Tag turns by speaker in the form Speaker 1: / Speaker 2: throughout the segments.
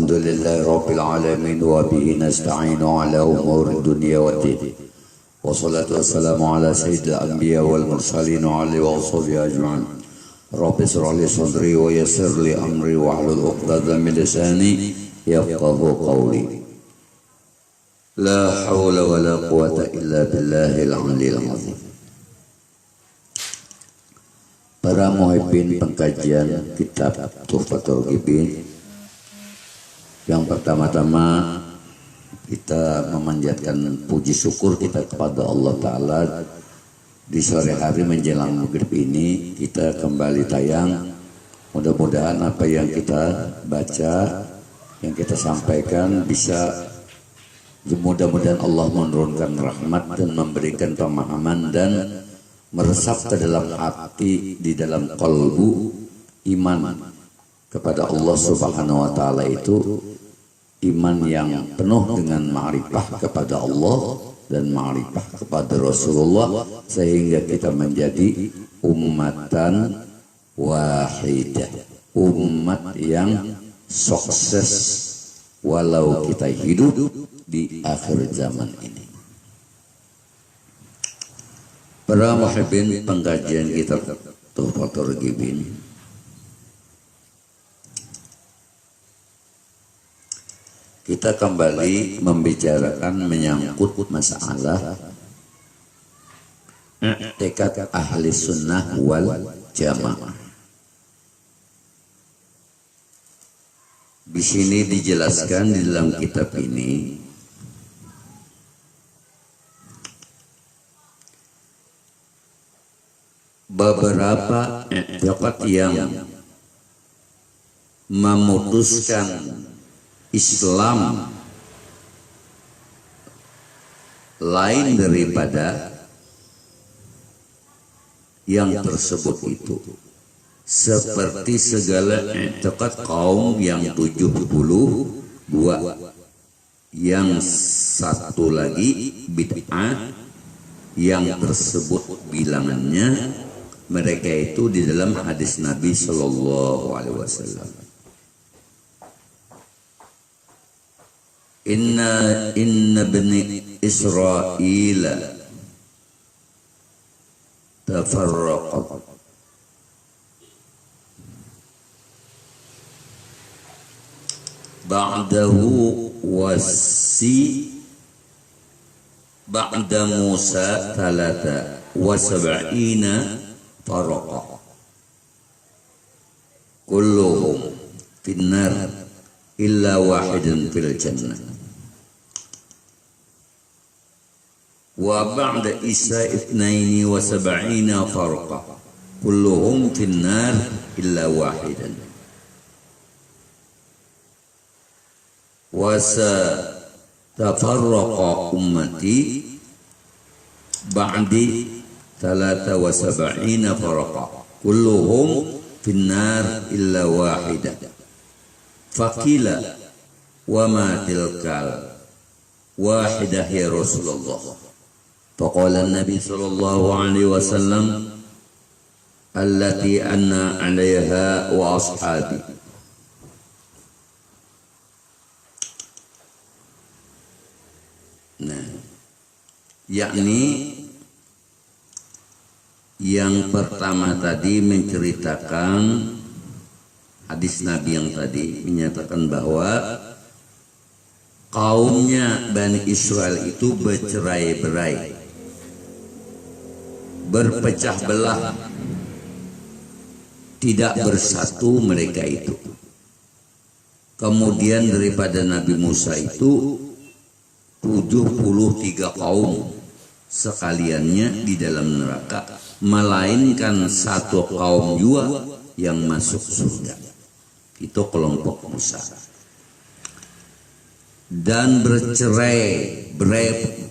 Speaker 1: الحمد لله رب العالمين وبه نستعين على أمور الدنيا والدين والصلاة والسلام على سيد الأنبياء والمرسلين وعلى وصحبه أجمعين رب اشرح لي صدري ويسر لي أمري واحلل عقدة من لساني يفقهوا قولي لا حول ولا قوة إلا بالله العلي العظيم. Para muhibbin pengkajian kitab Tuhfatul Ghibin, yang pertama-tama kita memanjatkan puji syukur kita kepada Allah Ta'ala. Di sore hari menjelang maghrib ini kita kembali tayang. Mudah-mudahan apa yang kita baca, yang kita sampaikan bisa, mudah-mudahan Allah menurunkan rahmat dan memberikan pemahaman dan meresap ke dalam hati, di dalam kalbu iman kepada Allah Subhanahu wa Ta'ala, itu iman yang penuh dengan ma'rifah kepada Allah dan ma'rifah kepada Rasulullah, sehingga kita menjadi ummatan wahidah, umat yang sukses walau kita hidup di akhir zaman ini. Para muhibbin pengkajian kitab Tuhfatul Ghibin, kita kembali membicarakan menyangkut masalah tekad ahli sunnah wal jamaah. Di sini dijelaskan di dalam kitab ini beberapa i'tiqad yang memutuskan Islam lain daripada yang tersebut itu, seperti segala i'tiqad kaum yang 72, yang satu lagi bid'ah yang tersebut bilangannya mereka itu di dalam hadis Nabi Sallallahu Alaihi Wasallam. Inna bani Israel tafarraqat ba'dahu ba'da Musa 73 farqa kulluhum finnar illa wahidun fil jannah wa ba'da Isa 72 farqa kulluhum finnar illa wahidan wa satafarraqa ummati ba'di 73 farqa kulluhum finnar illa wahidah faqila wa ma tilkal wahidah ya Rasulullah faqala Nabi sallallahu alaihi wasallam allati anna 'alaiha wa ashabi. Nah, yakni yang pertama tadi menceritakan hadis Nabi yang tadi menyatakan bahwa kaumnya Bani Israel itu bercerai-berai, berpecah belah, tidak bersatu mereka itu. Kemudian daripada Nabi Musa itu 73 kaum sekaliannya di dalam neraka, melainkan satu kaum jua yang masuk surga. Itu kelompok Musa. Dan bercerai-berai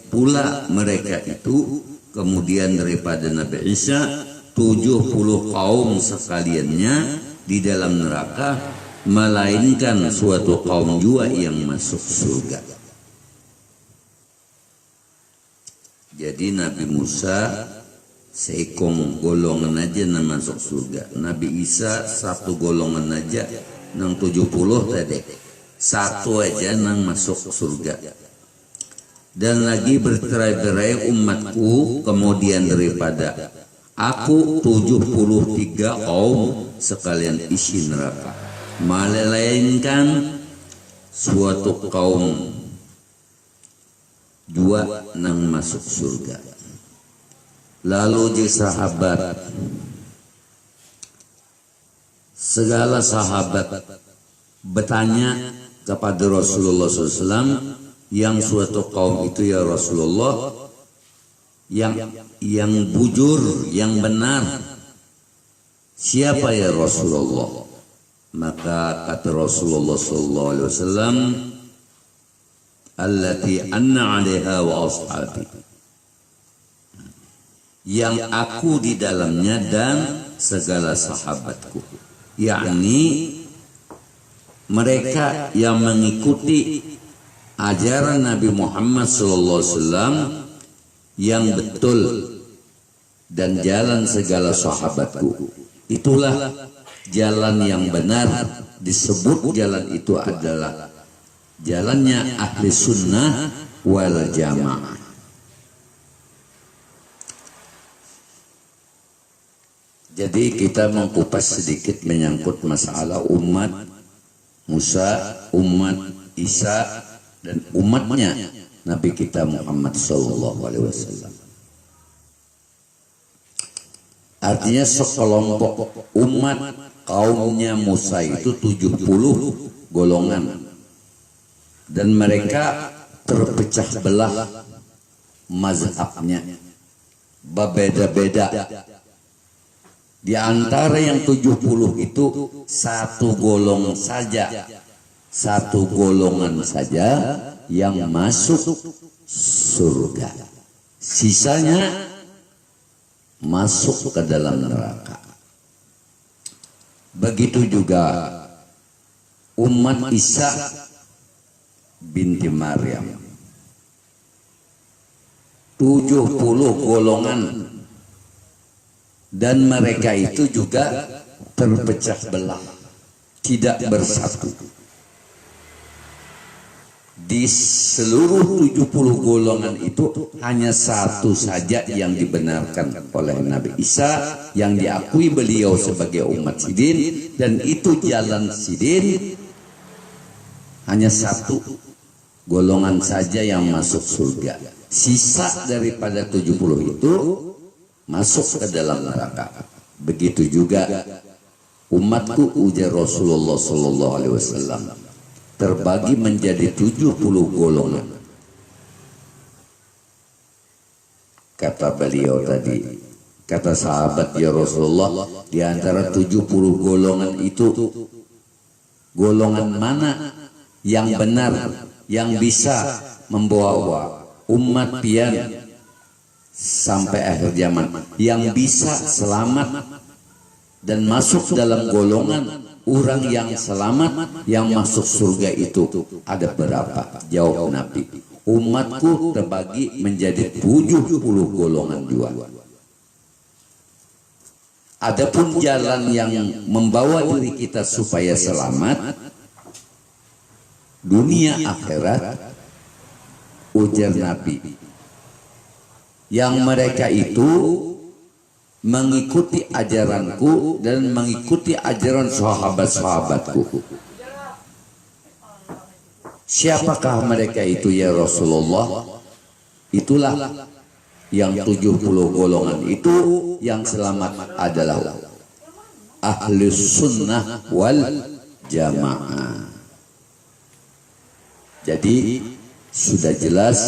Speaker 1: pula mereka itu kemudian daripada Nabi Isa 70 kaum sekaliannya di dalam neraka, melainkan suatu kaum jua yang masuk surga. Jadi Nabi Musa seikong golongan aja yang masuk surga. Nabi Isa satu golongan aja, nang 70 tadi satu aja nang masuk surga. Dan lagi bercerai-berai umatku kemudian daripada aku 73 kaum sekalian isi neraka, melainkan suatu kaum dua nang masuk surga. Lalu di sahabat, segala sahabat bertanya kepada Rasulullah SAW, yang suatu kaum itu ya Rasulullah, yang bujur, yang benar, siapa ya Rasulullah? Maka kata Rasulullah SAW, allati anna 'alaiha wa ashabi, yang aku di dalamnya dan segala sahabatku, yakni mereka yang mengikuti ajaran Nabi Muhammad SAW yang betul dan jalan segala sahabatku. Itulah jalan yang benar. Disebut jalan itu adalah jalannya ahli sunnah wal jamaah. Jadi kita mengkupas sedikit menyangkut masalah umat Musa, umat Isa, dan umatnya Nabi kita Muhammad SAW. Artinya sekelompok umat kaumnya Musa itu 70 golongan, dan mereka terpecah belah mazhabnya, berbeda-beda. Di antara yang 70 itu satu golongan saja yang masuk surga, sisanya masuk ke dalam neraka. Begitu juga umat Isa binti Maryam, 70 golongan, dan mereka itu juga terpecah belah, tidak bersatu. Di seluruh 70 golongan itu hanya satu saja yang dibenarkan oleh Nabi Isa, yang diakui beliau sebagai umat Sidin, dan itu jalan Sidin. Hanya satu golongan saja yang masuk surga, sisa daripada 70 itu masuk ke dalam neraka. Begitu juga umatku, ujar Rasulullah SAW, terbagi menjadi 70 golongan. Kata beliau tadi, kata sahabat, ya Rasulullah, di antara 70 golongan itu golongan mana yang benar, yang bisa membawa umat pian sampai akhir zaman, yang bisa selamat dan masuk dalam golongan orang yang selamat, yang masuk surga itu ada berapa? Jawab Nabi, umatku terbagi menjadi 70 golongan juga. Adapun jalan yang membawa diri kita supaya selamat dunia akhirat, ujar Nabi, yang mereka itu mengikuti ajaranku dan mengikuti ajaran sahabat-sahabatku. Siapakah mereka itu ya Rasulullah? Itulah yang 70 golongan itu, yang selamat adalah ahli sunnah wal jamaah. Jadi sudah jelas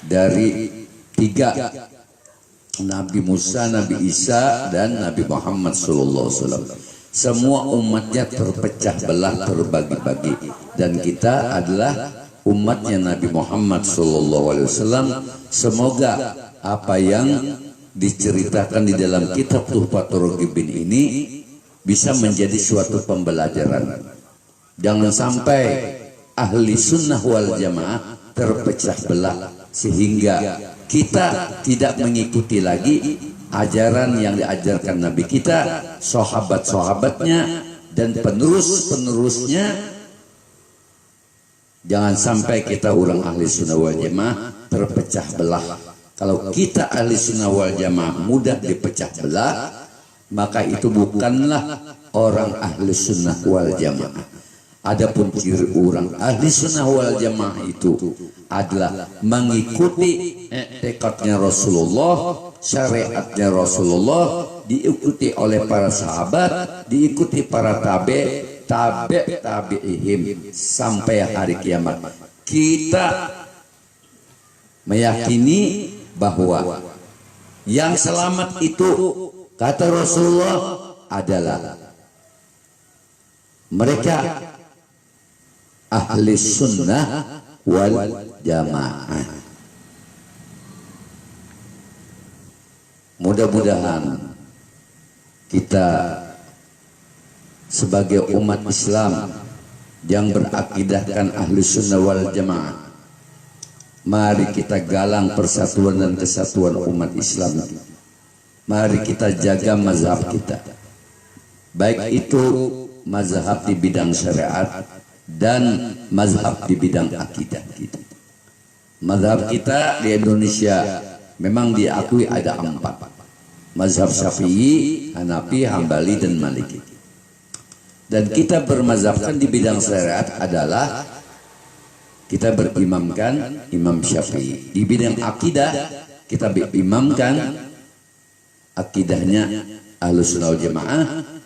Speaker 1: dari 3, Nabi Musa, Nabi Isa, dan Nabi Muhammad SAW. Semua umatnya terpecah belah, terbagi-bagi, dan kita adalah umatnya Nabi Muhammad SAW. Semoga apa yang diceritakan di dalam kitab Tuhfatul Ghibin ini bisa menjadi suatu pembelajaran. Jangan sampai ahli sunnah wal jamaah terpecah belah sehingga kita tidak mengikuti lagi ajaran yang diajarkan Nabi kita, sahabat-sahabatnya, dan penerus-penerusnya Jangan sampai kita orang ahli sunnah wal jamaah terpecah belah. Kalau kita ahli sunnah wal jamaah mudah dipecah belah, maka itu bukanlah orang ahli sunnah wal jamaah. Adapun ciri orang ahli sunnah wal jamaah itu adalah mengikuti tekadnya Rasulullah, syariatnya Rasulullah, diikuti oleh para sahabat, diikuti para tabi'ihim sampai hari kiamat. Kita meyakini bahwa yang selamat itu kata Rasulullah adalah mereka ahli sunnah wal jamaah. Mudah-mudahan kita sebagai umat Islam yang berakidahkan ahli sunnah wal jamaah, mari kita galang persatuan dan kesatuan umat Islam. Mari kita jaga mazhab kita, baik itu mazhab di bidang syariat dan mazhab di bidang akidah kita. Mazhab kita di Indonesia memang diakui ada 4. Mazhab Syafi'i, Hanafi, Hambali, dan Maliki. Dan kita bermazhabkan di bidang syariat adalah kita berimamkan Imam Syafi'i. Di bidang akidah kita berimamkan akidahnya Ahlus Sunnah wal Jamaah,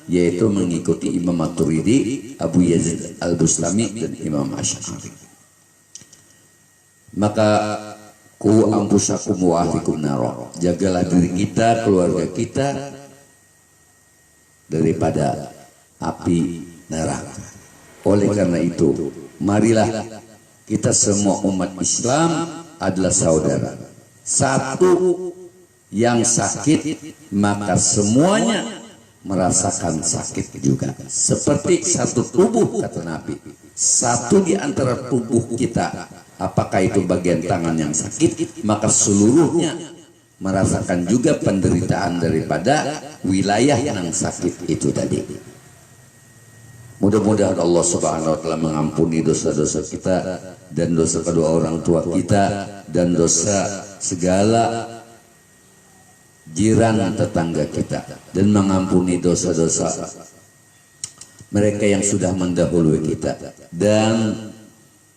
Speaker 1: yaitu mengikuti Imam Maturidi, Abu Yazid Al-Bustami, dan Imam Asy'ari. Maka ku ampusakum wa ahlikum naro, jagalah diri kita, keluarga kita daripada api neraka. Oleh karena itu, marilah kita semua umat Islam adalah saudara. Satu yang sakit, maka semuanya merasakan sakit juga. Seperti satu tubuh, kata Nabi. Satu di antara tubuh kita, apakah itu bagian tangan yang sakit, maka seluruhnya merasakan juga penderitaan daripada wilayah yang sakit itu tadi. Mudah-mudahan Allah Subhanahu wa Ta'ala mengampuni dosa-dosa kita dan dosa kedua orang tua kita dan dosa segala jiran tetangga kita, dan mengampuni dosa-dosa mereka yang sudah mendahului kita, dan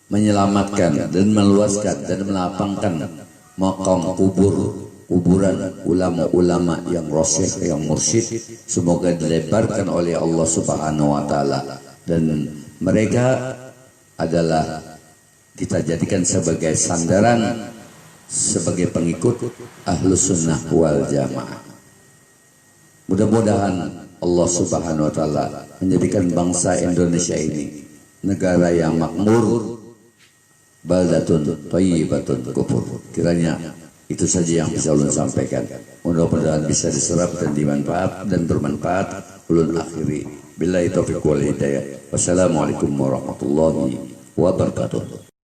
Speaker 1: menyelamatkan dan meluaskan dan melapangkan makam kuburan ulama-ulama yang rasyih, yang mursyid. Semoga dilebarkan oleh Allah Subhanahu wa Ta'ala, dan mereka adalah kita jadikan sebagai sandaran, sebagai pengikut Ahlus Sunnah wal Jamaah. Mudah-mudahan Allah Subhanahu wa Ta'ala menjadikan bangsa Indonesia ini negara yang makmur, baldatun thayyibatun kufur. Kiranya itu saja yang bisa ulun sampaikan. Mudah-mudahan bisa diserap dan dimanfaat dan bermanfaat. Ulun akhiri billahi taufiq wal hidayah. Wassalamualaikum warahmatullahi wabarakatuh.